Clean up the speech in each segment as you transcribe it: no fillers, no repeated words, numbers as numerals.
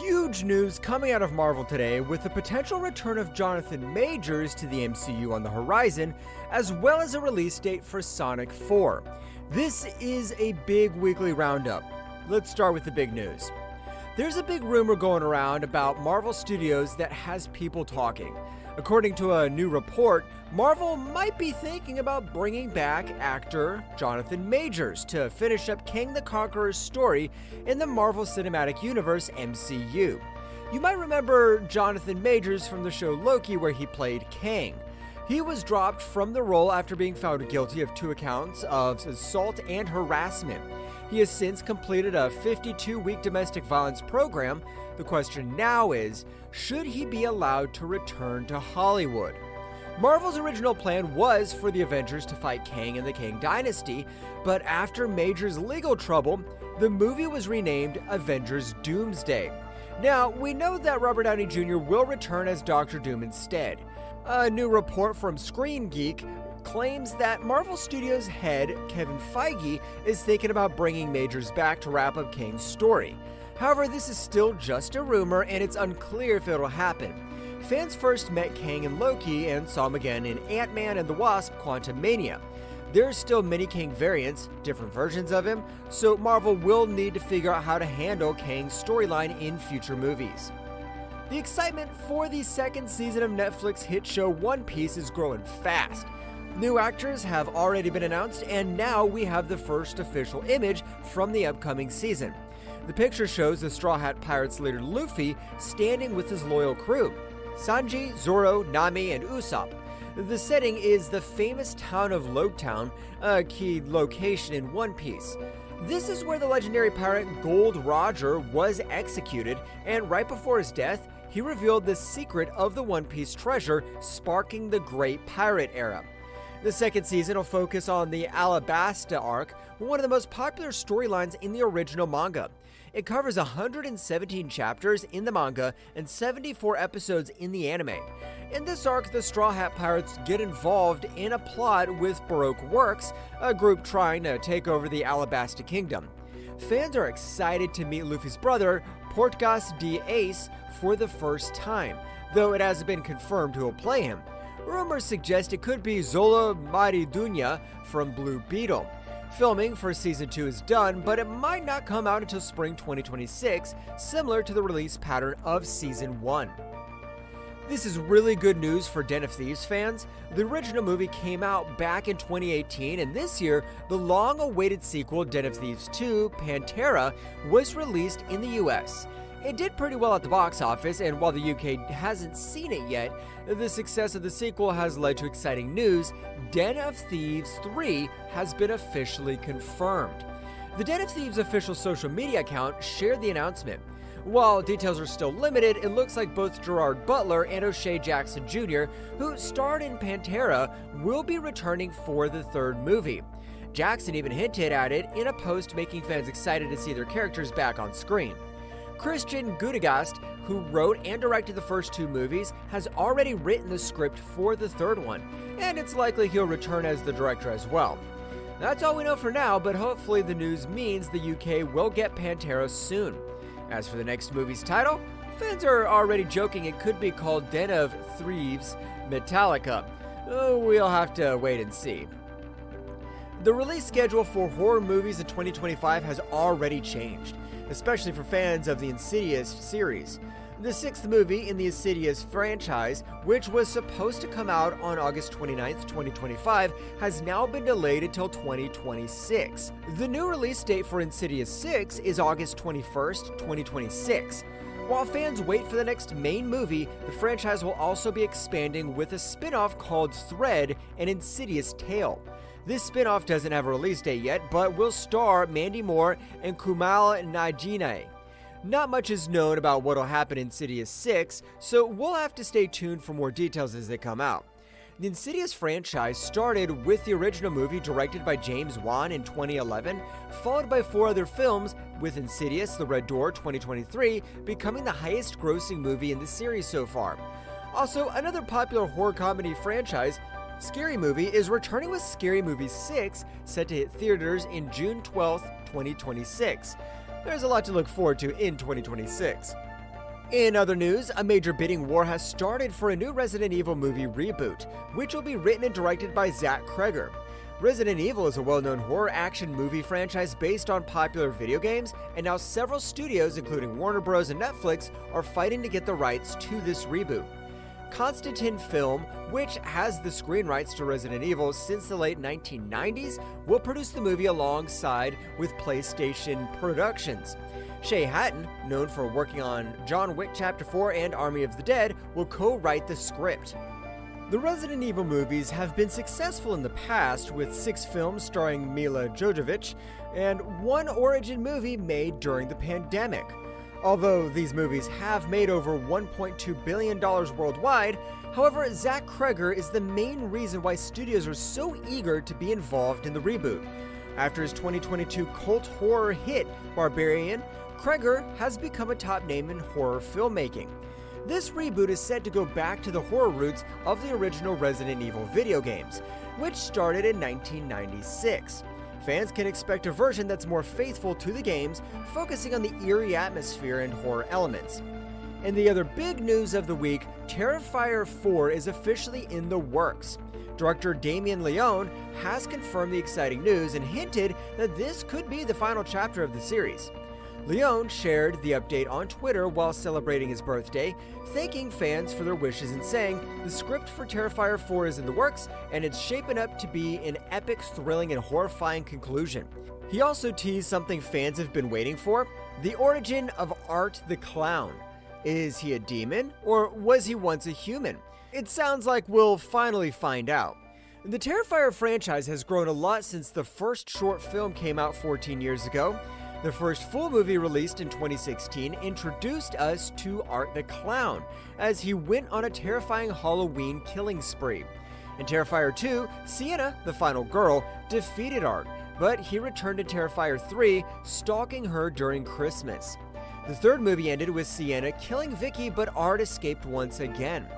Huge news coming out of Marvel today with the potential return of Jonathan Majors to the MCU on the horizon, as well as a release date for Sonic 4. This is a big weekly roundup. Let's start with the big news. There's a big rumor going around about Marvel Studios that has people talking. According to a new report, Marvel might be thinking about bringing back actor Jonathan Majors to finish up Kang the Conqueror's story in the Marvel Cinematic Universe (MCU). You might remember Jonathan Majors from the show Loki, where he played Kang. He was dropped from the role after being found guilty of 2 counts of assault and harassment. He has since completed a 52-week domestic violence program. The question now is, should he be allowed to return to Hollywood? Marvel's original plan was for the Avengers to fight Kang and the Kang Dynasty, but after Major's legal trouble, the movie was renamed Avengers Doomsday. Now, we know that Robert Downey Jr. will return as Doctor Doom instead. A new report from Screen Geek claims that Marvel Studios head Kevin Feige is thinking about bringing Majors back to wrap up Kang's story. However, this is still just a rumor and it's unclear if it'll happen. Fans first met Kang in Loki and saw him again in Ant-Man and the Wasp: Quantumania. There's still many Kang variants, different versions of him, so Marvel will need to figure out how to handle Kang's storyline in future movies. The excitement for the second season of Netflix hit show One Piece is growing fast. New actors have already been announced, and now we have the first official image from the upcoming season. The picture shows the Straw Hat Pirates leader Luffy standing with his loyal crew: Sanji, Zoro, Nami, and Usopp. The setting is the famous town of Loguetown, a key location in One Piece. This is where the legendary pirate Gold Roger was executed, and right before his death, he revealed the secret of the One Piece treasure, sparking the Great Pirate Era. The second season will focus on the Alabasta arc, one of the most popular storylines in the original manga. It covers 117 chapters in the manga and 74 episodes in the anime. In this arc, the Straw Hat Pirates get involved in a plot with Baroque Works, a group trying to take over the Alabasta Kingdom. Fans are excited to meet Luffy's brother, Portgas de Ace, for the first time, though it hasn't been confirmed who will play him. Rumors suggest it could be Zola Maridueña from Blue Beetle. Filming for Season 2 is done, but it might not come out until spring 2026, similar to the release pattern of Season 1. This is really good news for Den of Thieves fans. The original movie came out back in 2018, and this year, the long-awaited sequel, Den of Thieves 2, Pantera, was released in the US. It did pretty well at the box office, and while the UK hasn't seen it yet, the success of the sequel has led to exciting news. Den of Thieves 3 has been officially confirmed. The Den of Thieves official social media account shared the announcement. While details are still limited, it looks like both Gerard Butler and O'Shea Jackson Jr., who starred in Pantera, will be returning for the third movie. Jackson even hinted at it in a post, making fans excited to see their characters back on screen. Christian Gudegast, who wrote and directed the first 2 movies, has already written the script for the third one, and it's likely he'll return as the director as well. That's all we know for now, but hopefully the news means the UK will get Pantera soon. As for the next movie's title, fans are already joking it could be called Den of Thieves Metallica. We'll have to wait and see. The release schedule for horror movies in 2025 has already changed, especially for fans of the Insidious series. The 6th movie in the Insidious franchise, which was supposed to come out on August 29, 2025, has now been delayed until 2026. The new release date for Insidious 6 is August 21st, 2026. While fans wait for the next main movie, the franchise will also be expanding with a spin-off called Thread: An Insidious Tale. This spin-off doesn't have a release date yet, but will star Mandy Moore and Kumail Nanjiani. Not much is known about what will happen in Insidious 6, so we'll have to stay tuned for more details as they come out. The Insidious franchise started with the original movie directed by James Wan in 2011, followed by 4 other films, with Insidious: The Red Door 2023 becoming the highest grossing movie in the series so far. Also, another popular horror comedy franchise, Scary Movie, is returning with Scary Movie 6, set to hit theaters in June 12th, 2026. There's a lot to look forward to in 2026. In other news, a major bidding war has started for a new Resident Evil movie reboot, which will be written and directed by Zach Kreger. Resident Evil is a well-known horror action movie franchise based on popular video games, and now several studios, including Warner Bros. And Netflix, are fighting to get the rights to this reboot. Constantin Film, which has the screen rights to Resident Evil since the late 1990s, will produce the movie alongside with PlayStation Productions. Shay Hatton, known for working on John Wick Chapter 4 and Army of the Dead, will co-write the script. The Resident Evil movies have been successful in the past, with 6 films starring Mila Jovovich and 1 origin movie made during the pandemic. Although these movies have made over $1.2 billion worldwide, however, Zach Kreger is the main reason why studios are so eager to be involved in the reboot. After his 2022 cult horror hit, Barbarian, Kreger has become a top name in horror filmmaking. This reboot is set to go back to the horror roots of the original Resident Evil video games, which started in 1996. Fans can expect a version that's more faithful to the games, focusing on the eerie atmosphere and horror elements. In the other big news of the week, Terrifier 4 is officially in the works. Director Damien Leone has confirmed the exciting news and hinted that this could be the final chapter of the series. Leone shared the update on Twitter while celebrating his birthday, thanking fans for their wishes and saying the script for Terrifier 4 is in the works and it's shaping up to be an epic, thrilling, and horrifying conclusion. He also teased something fans have been waiting for: the origin of Art the Clown. Is he a demon, or was he once a human? It sounds like we'll finally find out. The Terrifier franchise has grown a lot since the first short film came out 14 years ago. The first full movie, released in 2016, introduced us to Art the Clown as he went on a terrifying Halloween killing spree. In Terrifier 2, Sienna, the final girl, defeated Art, but he returned in Terrifier 3, stalking her during Christmas. The third movie ended with Sienna killing Vicky, but Art escaped once again.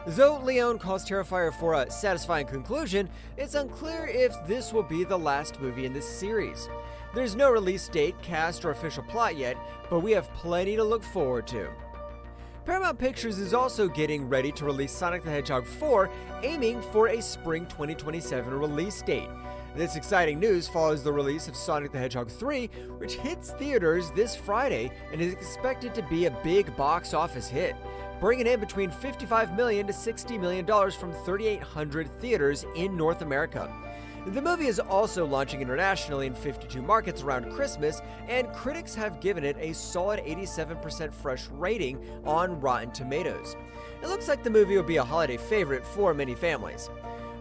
Though Leone calls Terrifier 4 a satisfying conclusion, it's unclear if this will be the last movie in this series. There's no release date, cast, or official plot yet, but we have plenty to look forward to. Paramount Pictures is also getting ready to release Sonic the Hedgehog 4, aiming for a spring 2027 release date. This exciting news follows the release of Sonic the Hedgehog 3, which hits theaters this Friday and is expected to be a big box office hit, bringing in between $55 million to $60 million from 3,800 theaters in North America. The movie is also launching internationally in 52 markets around Christmas, and critics have given it a solid 87% fresh rating on Rotten Tomatoes. It looks like the movie will be a holiday favorite for many families.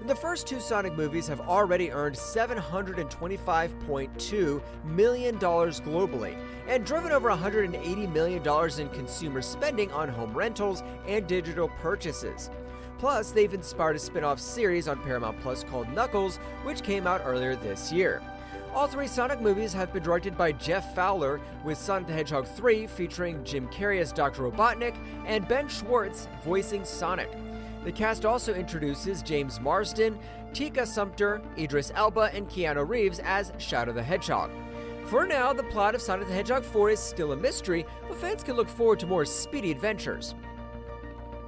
The first 2 Sonic movies have already earned $725.2 million globally and driven over $180 million in consumer spending on home rentals and digital purchases. Plus, they've inspired a spin-off series on Paramount Plus called Knuckles, which came out earlier this year. All 3 Sonic movies have been directed by Jeff Fowler, with Sonic the Hedgehog 3 featuring Jim Carrey as Dr. Robotnik and Ben Schwartz voicing Sonic. The cast also introduces James Marsden, Tika Sumpter, Idris Elba, and Keanu Reeves as Shadow the Hedgehog. For now, the plot of Sonic the Hedgehog 4 is still a mystery, but fans can look forward to more speedy adventures.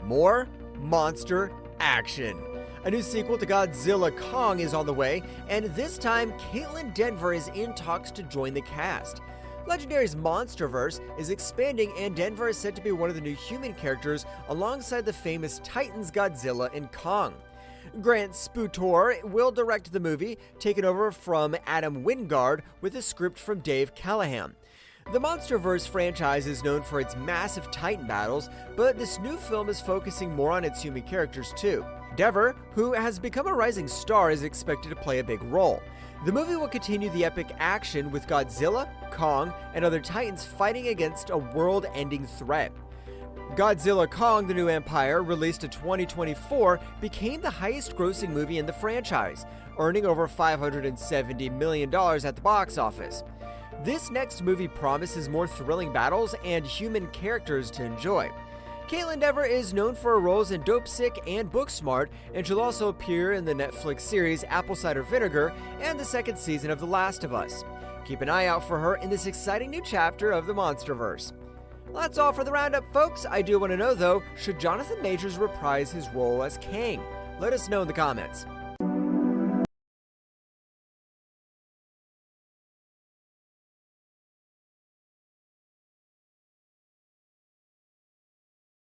More monster action. A new sequel to Godzilla Kong is on the way, and this time Caitlin Denver is in talks to join the cast. Legendary's Monsterverse is expanding, and Denver is said to be one of the new human characters alongside the famous Titans Godzilla and Kong. Grant Sputor will direct the movie, taken over from Adam Wingard with a script from Dave Callahan. The Monsterverse franchise is known for its massive Titan battles, but this new film is focusing more on its human characters too. Dever, who has become a rising star, is expected to play a big role. The movie will continue the epic action with Godzilla, Kong, and other Titans fighting against a world-ending threat. Godzilla Kong: The New Empire, released in 2024, became the highest-grossing movie in the franchise, earning over $570 million at the box office. This next movie promises more thrilling battles and human characters to enjoy. Caitlin Dever is known for her roles in Dope Sick and Booksmart, and she'll also appear in the Netflix series Apple Cider Vinegar and the second season of The Last of Us. Keep an eye out for her in this exciting new chapter of the Monsterverse. Well, that's all for the roundup, folks. I do want to know, though, should Jonathan Majors reprise his role as Kang? Let us know in the comments.